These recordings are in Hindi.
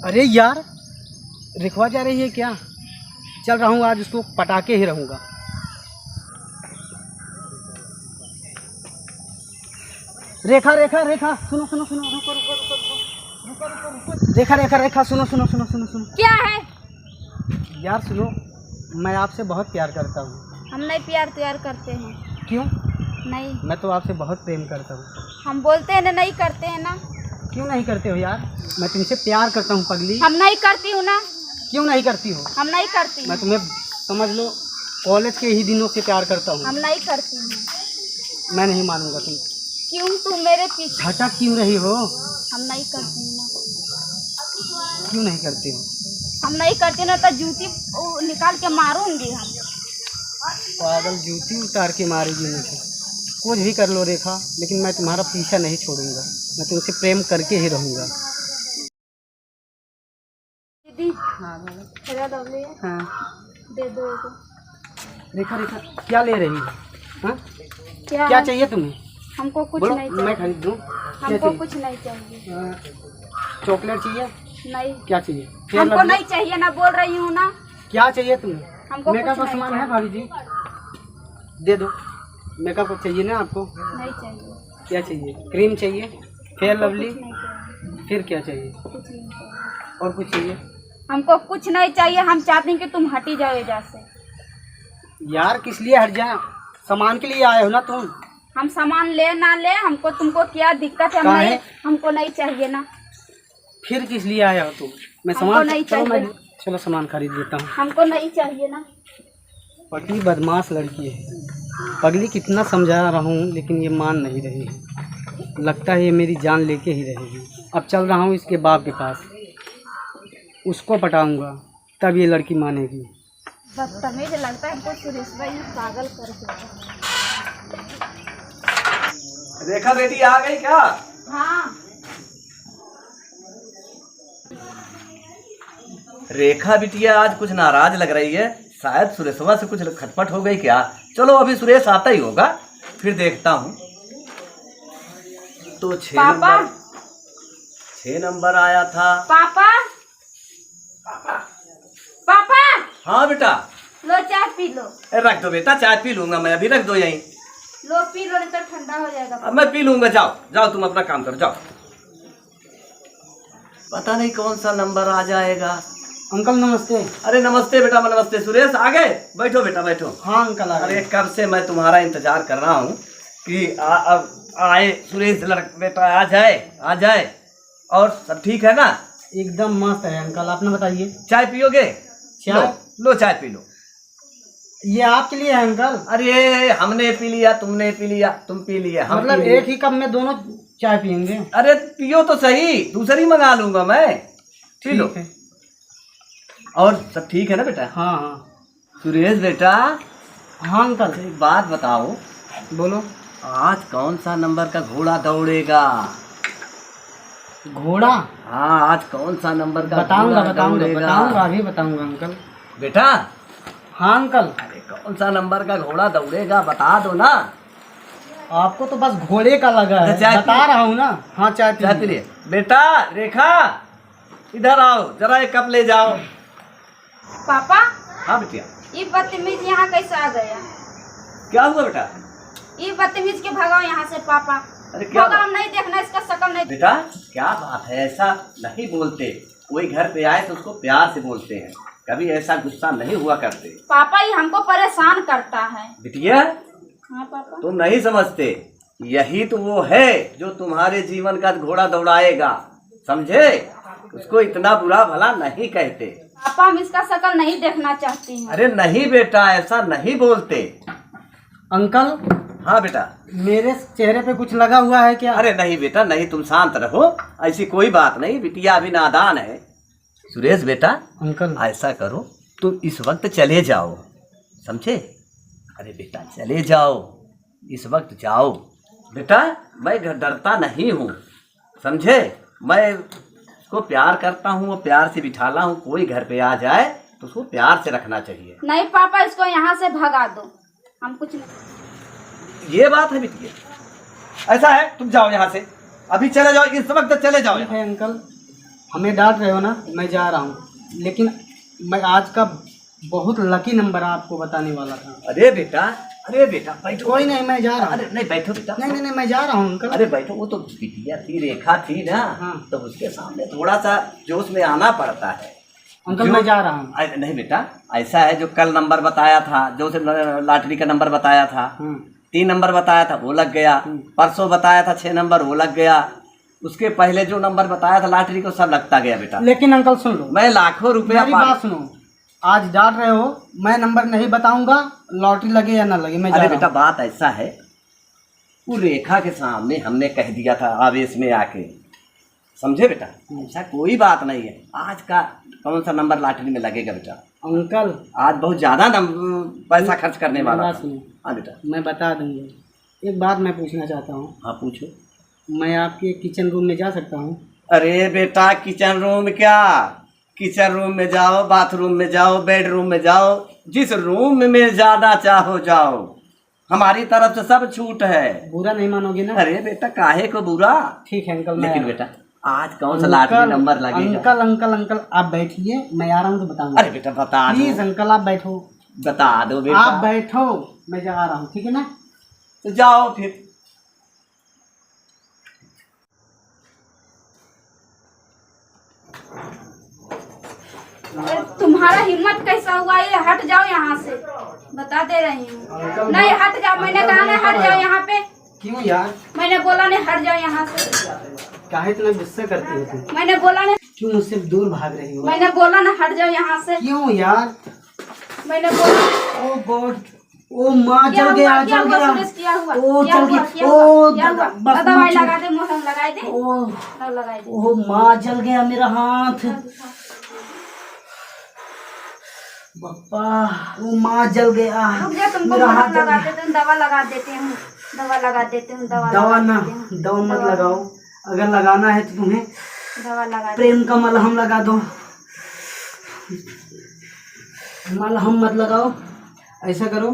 अरे यार, रिखवा जा रही है क्या? चल रहा हूँ, आज उसको पटाके ही रहूँगा। रेखा रेखा रेखा, सुनो सुनो सुनो, रुको रुको रुको रुको रुको रुको रुको। रेखा रेखा रेखा, सुनो सुनो सुनो सुनो सुनो। क्या है? यार सुनो, मैं आपसे बहुत प्यार करता हूँ। हम नहीं प्यार करते हैं। क्यों? नहीं। मैं तो आपसे बहुत प्रेम करता हूँ। हम बोलते हैं ना, नहीं करते हैं ना। क्यों नहीं करते हो यार? मैं तुमसे प्यार करता हूँ पगली। हम नहीं करती हूँ ना। क्यों नहीं करती हो? हम नहीं करती। मैं तुम्हें समझ लो कॉलेज के ही दिनों से प्यार करता हूँ। हम नहीं करती हूँ। मैं नहीं मानूंगा। तुम क्यों? तुम मेरे पीछे झटक क्यों रही हो? हम नहीं करती हूँ ना। क्यों नहीं करती हो? हम नहीं करते ना तो जूती निकाल के मारूंगी हम। पागल, जूती उतार के मारेगी मुझे। कुछ भी कर लो रेखा, लेकिन मैं तुम्हारा पीछा नहीं छोड़ूंगा। मैं तुमसे प्रेम करके ही रहूँगा। दीदी, हाँ हाँ, दे दो एक। रेखा रेखा, क्या ले रही है? हाँ, क्या क्या है? चाहिए तुम्हें? हमको कुछ बोलो, नहीं मैं चाहिए। खरीद दूँ। हमको कुछ नहीं चाहिए। चॉकलेट चाहिए? नहीं। क्या चाहिए? हमको नहीं चाहिए ना, बोल रही हूँ ना। क्या चाहिए तुम्हें? हमको मेकअप का कुछ नहीं सामान है चाहिए। भाभी जी, दे दो। मेकअप का चाहिए ना आपको? नहीं चाहिए। क्या चाहिए? क्रीम चाहिए? फेयर हमको लवली? कुछ नहीं चाहिए। फिर क्या चाहिए? कुछ नहीं चाहिए। और कुछ चाहिए? हमको कुछ नहीं चाहिए। हम चाहते हैं कि तुम हटी जाओ एजा से। यार किस लिए हट जाए? सामान के लिए आए हो ना तुम। हम सामान ले ना ले, हमको तुमको क्या दिक्कत है? काहे? हमको नहीं चाहिए ना। फिर किस लिए आए हो तुम? मैं हमको सामान नहीं चलो चाहिए। चलो सामान खरीद लेता हूँ। हमको नहीं चाहिए ना। पगली बदमाश लड़की है। पगली कितना समझा रहा हूँ लेकिन ये मान नहीं रही है। लगता है ये मेरी जान लेके ही रहेगी। अब चल रहा हूँ इसके बाप के पास, उसको पटाऊंगा तब ये लड़की मानेगी। बदतमीज लगता है हमको। सुरेश भाई पागल कर दिया। रेखा बेटी आ गई क्या? हाँ। रेखा बिटिया आज कुछ नाराज लग रही है। शायद सुरेशवा से कुछ खटपट हो गई क्या? चलो अभी सुरेश आता ही होगा, फिर देखता हूँ। तो 6 नंबर आया था। पापा पापा, हाँ बेटा। लो चाय पी लो। रख दो बेटा, चाय पी लूंगा मैं, अभी रख दो यहीं। लो पी लो, नहीं तो ठंडा हो जाएगा। अब मैं पी लूंगा। जाओ जाओ, तुम अपना काम करो, जाओ। पता नहीं कौन सा नंबर आ जाएगा। अंकल नमस्ते। अरे नमस्ते बेटा, नमस्ते। सुरेश आ गए? बैठो बेटा बैठो। हाँ अंकल आ गए। अरे कब से मैं तुम्हारा इंतजार कर रहा हूँ कि अब आए सुरेश बेटा, आ जाए। और सब ठीक है ना? एकदम मस्त है अंकल, आपने बताइए। चाय पियोगे? चाय? लो चाय पी लो। ये आपके लिए है अंकल? अरे हमने पी लिया, तुमने पी लिया, तुम पी लिए, हम मतलब पी लिए। एक ही कप में दोनों चाय पियेंगे? अरे पियो तो सही, दूसरी मंगा लूंगा मैं। P low. ठीक है। और सब ठीक है ना बेटा? हाँ हाँ। सुरेश बेटा, हाँ अंकल। एक बात बताओ, बोलो। आज कौन सा नंबर का घोड़ा दौड़ेगा? घोड़ा? हाँ, आज कौन सा नंबर का बताऊंगा घोड़ा बताऊंगा दौड़ेगा? बताऊंगा, अभी बताऊंगा अंकल। बेटा। हाँ अंकल। अरे कौन सा नंबर का घोड़ा दौड़ेगा, बता दो ना। आपको तो बस घोड़े का लगा है, बता रहा हूँ ना। हाँ चाय पी लिए। बेटा रेखा, इधर आओ जरा, एक कप ले जाओ। पापा, हाँ बेटिया। ये बदतमीज यहाँ कैसे आ गया? क्या हुआ बेटा? ये बदतमीज के भगाओ यहाँ से पापा। अरे क्या भगाओ, नहीं देखना इसका शकल नहीं। बेटा क्या बात है, ऐसा नहीं बोलते। कोई घर पे आए तो उसको प्यार से बोलते हैं, कभी ऐसा गुस्सा नहीं हुआ करते। पापा ये हमको परेशान करता है। बिटिया हाँ पापा। तुम नहीं समझते, यही तो वो है जो तुम्हारे जीवन का घोड़ा दौड़ाएगा, समझे? उसको इतना बुरा भला नहीं कहते। पापा हम इसका शकल नहीं देखना चाहती हूँ। अरे नहीं बेटा, ऐसा नहीं बोलते। अंकल। हाँ बेटा। मेरे चेहरे पे कुछ लगा हुआ है क्या? अरे नहीं बेटा नहीं, तुम शांत रहो, ऐसी कोई बात नहीं। बिटिया अभी नादान है। सुरेश बेटा, अंकल ऐसा करो, तुम इस वक्त चले जाओ, समझे? अरे बेटा चले जाओ, इस वक्त जाओ बेटा। मैं डरता नहीं हूँ, समझे? मैं उसको प्यार करता हूँ, वो प्यार से बिठाला हूँ। कोई घर पे आ जाए तो उसको प्यार से रखना चाहिए। नहीं पापा, इसको यहाँ से भगा दो। हम कुछ नहीं। ये बात है बिटिया, ऐसा है, तुम जाओ यहाँ से, अभी चले जाओ, इस वक्त चले जाओ। है अंकल, हमें डांट रहे हो ना, मैं जा रहा हूँ, लेकिन मैं आज का बहुत लकी नंबर आपको बताने वाला था। अरे बेटा बैठो। कोई नहीं, मैं जा रहा हूँ। अरे नहीं बैठो बेटा। नहीं, मैं जा रहा हूँ अंकल। अरे बैठो, वो तो बिटिया थी, रेखा थी ना। हाँ। तो उसके सामने थोड़ा सा जोश में आना पड़ता है। अंकल मैं जा रहा हूँ। अरे नहीं बेटा, ऐसा है, जो कल नंबर बताया था, जो उसे लॉटरी का नंबर बताया था, 3 नंबर बताया था वो लग गया। परसों बताया था 6 नंबर, वो लग गया। उसके पहले जो नंबर बताया था लॉटरी को, सब लगता गया बेटा। लेकिन अंकल सुन लो, मैं लाखों रुपया मेरी बात सुनो। आज डांट रहे हो, मैं नंबर नहीं बताऊंगा, लॉटरी लगे या ना लगे, मैं जा अरे रहा बेटा हूँ। बात ऐसा है, वो रेखा के सामने हमने कह दिया था आवेश में आके, समझे बेटा? ऐसा कोई बात नहीं है। आज का कौन सा नंबर लॉटरी में लगेगा बेटा? अंकल आज बहुत ज्यादा पैसा खर्च करने मेरी वाला बात था। सुनो, हाँ बेटा। मैं बता दूंगा। एक बात मैं पूछना चाहता हूँ, हाँ पूछो। मैं आपके किचन रूम में जा सकता हूँ? अरे बेटा किचन रूम क्या, किचन रूम में जाओ, बाथरूम में जाओ, बेडरूम में जाओ, जिस रूम में जाना चाहो जाओ, हमारी तरफ से सब छूट है। बुरा नहीं मानोगे ना? अरे बेटा काहे को बुरा। ठीक है अंकल, मैं लेकिन आ रहा हूँ। बेटा आज कौन सा लॉटरी नंबर लगेगा? अंकल आप बैठिए, मैं आ रहा हूँ तो बताऊंगा। अरे बेटा बता दो। प्लीज अंकल आप बैठो। बता दो बेटा। आप बैठो, मैं जा रहा हूँ, ठीक है ना? तो जाओ फिर। अरे तुम्हारा हिम्मत कैसा हुआ? ये हट जाओ यहाँ से, बता दे रही हूँ। नहीं हट जाओ, मैंने कहा नहीं हट जाओ यहाँ पे। क्यों यार? मैंने बोला नहीं हट जाओ यहाँ से। काहे इतना गुस्सा करती हो तुम? मैंने बोला नहीं। क्यों मुझसे दूर भाग रही हो? मैंने बोला ना हट जाओ यहाँ से। क्यों यार? मैंने बोला। ओ गॉड, ओ माँ क्या जल हुआ? गया, क्या जल हुआ गया। सुरेश? क्या हुआ? ओ क्या जल हुआ? गया। क्या ओ हुआ? क्या हुआ? बस दवाई मत लगा दे, मुहर्रम लगाए दे। ओ लगाए दे। ओ माँ जल गया मेरा हाथ। बापा, ओ माँ जल गया। रुक जा, तुमको मेरा हाथ मुहर्रम जल लगा गया। देते हूँ, दवा लगा देते हूँ, दवा लगा देते हूँ, दवा लगा ना, देते हूँ। दवा मत लगाओ। अगर लगाना है तो तुम्हें दवा लगा दे। प्रेम का मलहम लगा दो। मलहम मत लगाओ। ऐसा करो,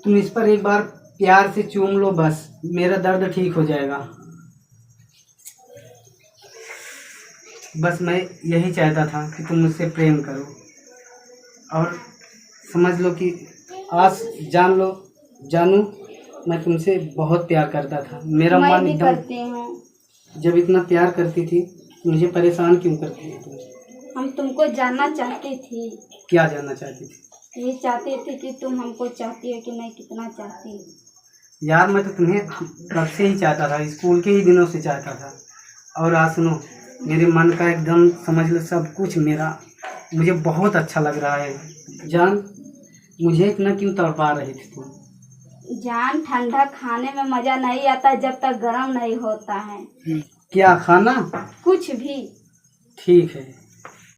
तुम इस पर एक बार प्यार से चूम लो, बस मेरा दर्द ठीक हो जाएगा। बस मैं यही चाहता था कि तुम मुझसे प्रेम करो, और समझ लो कि आज जान लो, जानू मैं तुमसे बहुत प्यार करता था। मेरा मैं मन भी एकदम, करती हूँ। जब इतना प्यार करती थी मुझे परेशान क्यों करती थी तुम? हम तुमको जानना चाहती थी। क्या जानना चाहती थी? ये चाहती थी कि तुम हमको चाहती हो कि नहीं, कितना चाहती हो। यार मैं तो तुम्हें कब से ही चाहता था, स्कूल के ही दिनों से चाहता था। और आज सुनो, मेरे मन का एकदम समझ लो सब कुछ मेरा, मुझे बहुत अच्छा लग रहा है। जान, मुझे इतना क्यों तड़पा रही थी तुम? जान, ठंडा खाने में मजा नहीं आता जब तक गर्म नहीं होता है। क्या खाना? कुछ भी। ठीक है।